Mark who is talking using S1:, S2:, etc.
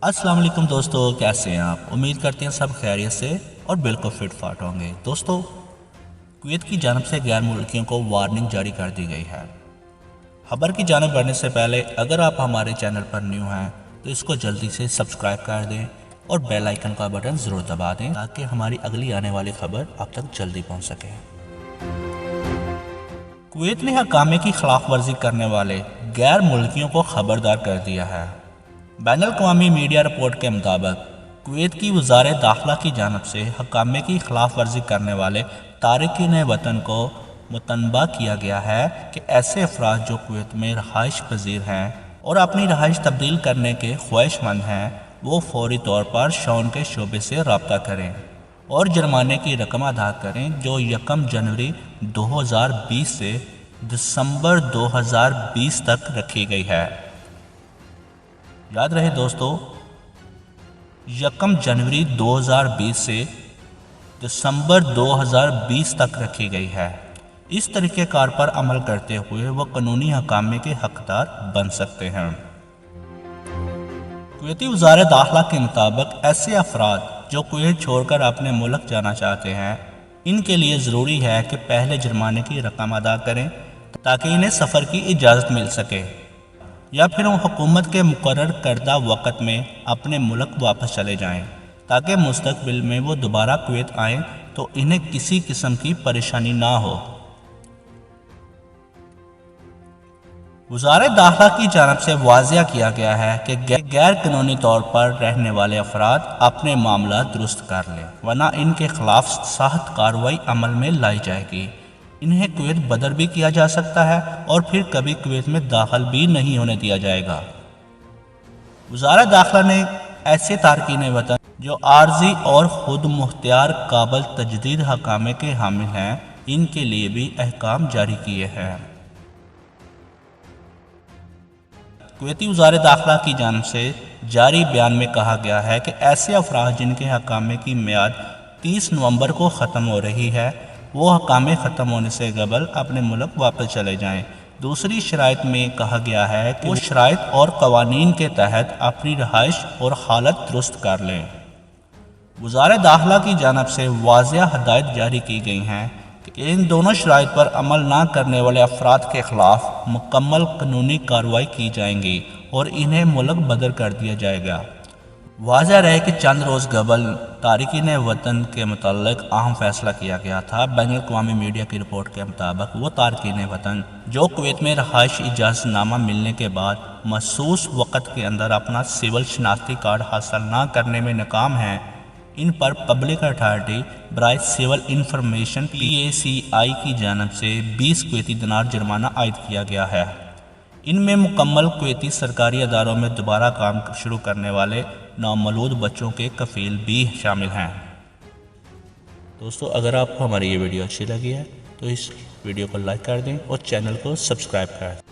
S1: अस्सलाम वालेकुम दोस्तों, कैसे हैं आप। उम्मीद करते हैं सब खैरियत से और बिल्कुल फिट फाट होंगे। दोस्तों, कुवैत की जानब से गैर मुल्कियों को वार्निंग जारी कर दी गई है। खबर की जानब बढ़ने से पहले अगर आप हमारे चैनल पर न्यू हैं तो इसको जल्दी से सब्सक्राइब कर दें और बेल आइकन का बटन ज़रूर दबा दें ताकि हमारी अगली आने वाली खबर आप तक जल्दी पहुँच सके। कुवैत ने हकामे की खिलाफ वर्जी करने वाले गैर मुल्कियों को खबरदार कर दिया है। बैनुल-अक़वामी मीडिया रिपोर्ट के मुताबिक कुवैत की वज़ारत दाखिला की जानब से हकामे की खिलाफ वर्जी करने वाले तारिकीन वतन को मुतनबा किया गया है कि ऐसे अफराद जो कुवैत में रहाइश पजीर हैं और अपनी रहाइश तब्दील करने के ख्वाहिशमंद हैं वो फौरी तौर पर शौन के शोबे से रब्ता करें और जुर्माने की रकम अदा करें जो 1 जनवरी 2020 से दिसंबर 2020 तक रखी गई है। याद रहे दोस्तों, 1 जनवरी 2020 से दिसंबर 2020 तक रखी गई है। इस तरीक़ेकार पर अमल करते हुए वह कानूनी हकामे के हकदार बन सकते हैं। कुवैती वज़ारत दाखिला के मुताबिक ऐसे अफराद जो कुवैत छोड़कर अपने मुल्क जाना चाहते हैं, इनके लिए ज़रूरी है कि पहले जुर्माने की रकम अदा करें ताकि इन्हें सफ़र की इजाज़त मिल सके या फिर वो हुकूमत के मुकर्रर करदा वक़्त में अपने मुल्क वापस चले जाएं ताकि मुस्तक़बिल में वो दोबारा कुवैत आएँ तो इन्हें किसी किस्म की परेशानी ना हो। वज़ारत दाखिला की जानब से वाज़िया किया गया है कि गैर कानूनी तौर पर रहने वाले अफराद अपने मामला दुरुस्त कर लें वरना इनके खिलाफ सख्त कार्रवाई अमल में लाई जाएगी। इन्हें कुवैत बदर भी किया जा सकता है और फिर कभी कुवैत में दाखिल भी नहीं होने दिया जाएगा। वज़ारत दाखिला ने ऐसे तारकीन वतन जो आर्जी और खुद मुख्तियार काबिल तजदीद हकामे के हामिल हैं, इनके लिए भी अहकाम जारी किए हैं। कुवैती वज़ारत दाखिला की जानब से जारी बयान में कहा गया है कि ऐसे अफराद जिनके हकामे की मियाद 30 नवंबर को ख़त्म हो रही है वो हकामे ख़त्म होने से कबल अपने मुल्क वापस चले जाएं। दूसरी शराइत में कहा गया है कि वो शराइत और कवानीन के तहत अपनी रहाइश और हालत दुरुस्त कर लें। वज़ारत दाखिला की जानब से वाज़िया हदायत जारी की गई हैं कि इन दोनों शराइत पर अमल न करने वाले अफराद के खिलाफ मुकम्मल कानूनी कार्रवाई की जाएंगी और इन्हें मुल्क बदर कर दिया जाएगा। वाज़ह रहे कि चंद रोज़ कबल तारिकीन वतन के मुताल्लिक अहम फैसला किया गया था। बैनुल-अक़वामी मीडिया की रिपोर्ट के मुताबिक वो तारिकीन वतन जो कुवैत में रहाइश इजाज़तनामा मिलने के बाद मखसूस वक़्त के अंदर अपना सिविल शनाख्ती कार्ड हासिल न करने में नाकाम हैं, इन पर पब्लिक अथॉरिटी बराए सिविल इंफॉर्मेशन PACI की जानब से 20 कुवैती दिनार जुर्माना आयद किया गया है। इनमें मुकम्मल कुवैती सरकारी अदारों में दोबारा काम शुरू करने वाले नामौलूद बच्चों के कफ़ील भी शामिल हैं। दोस्तों, अगर आपको हमारी ये वीडियो अच्छी लगी है तो इस वीडियो को लाइक कर दें और चैनल को सब्सक्राइब कर दें।